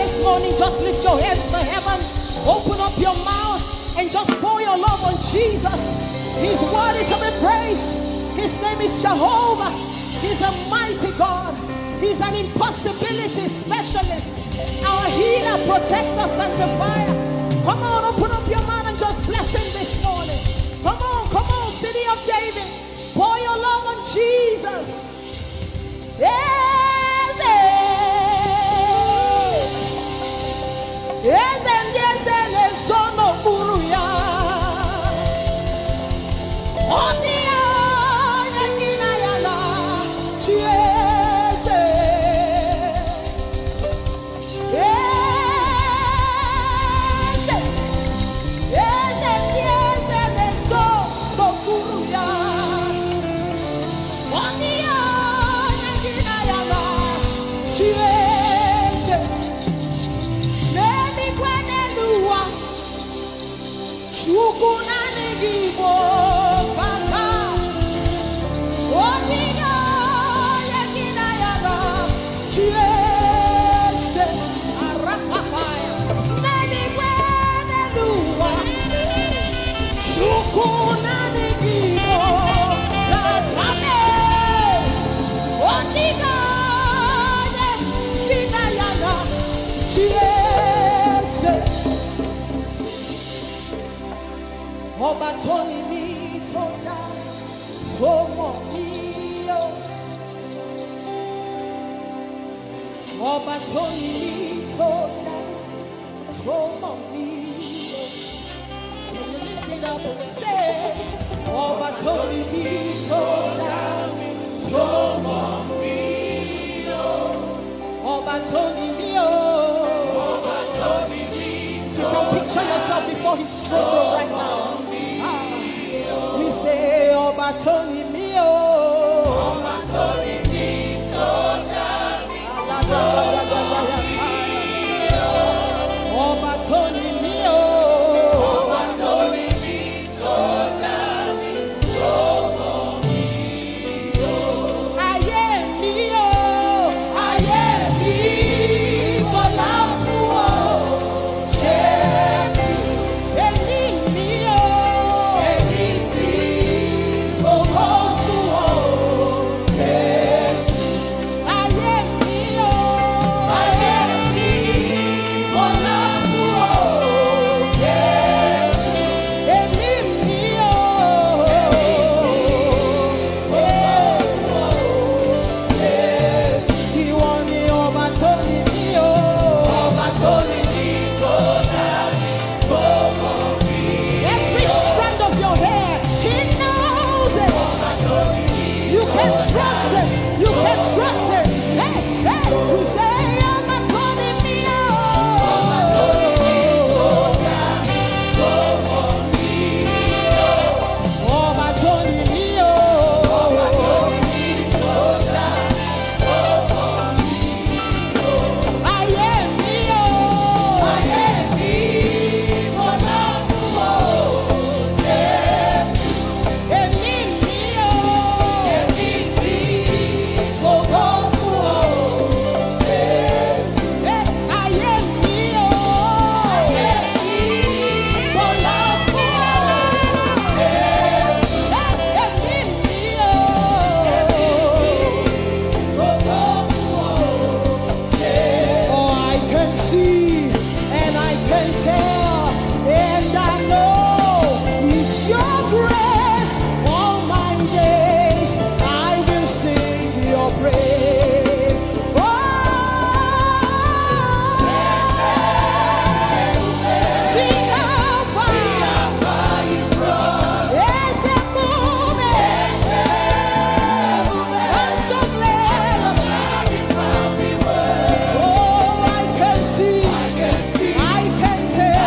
this morning, just lift your hands to heaven, open up your mouth, and just pour your love on Jesus. He's worthy to be praised. His name is Jehovah. He's a mighty God. He's an impossibility specialist. Our healer, protector, sanctifier. Come on, open up your mouth and just bless him this morning. Come on, City of David. Pour your love on Jesus. Yes, yes, son of Buruya. Obatoni mi toda, tomo mio. Obatoni mi toda, tomo mio. Can you lift it up and say, Obatoni mi toda, tomo mio. Obatoni mio. Obatoni mio. You can picture yourself before his throne right now. We say, Obatoni mio, Obatoni mio, Obatoni mio, Obatoni mio, I am mio, for love for Jesus, and mio. I can tell.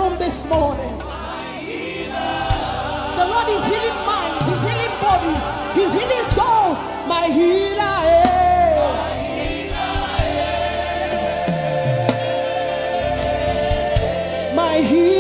room this morning. The Lord is healing minds, He's healing bodies, He's healing souls. My healer, my healer.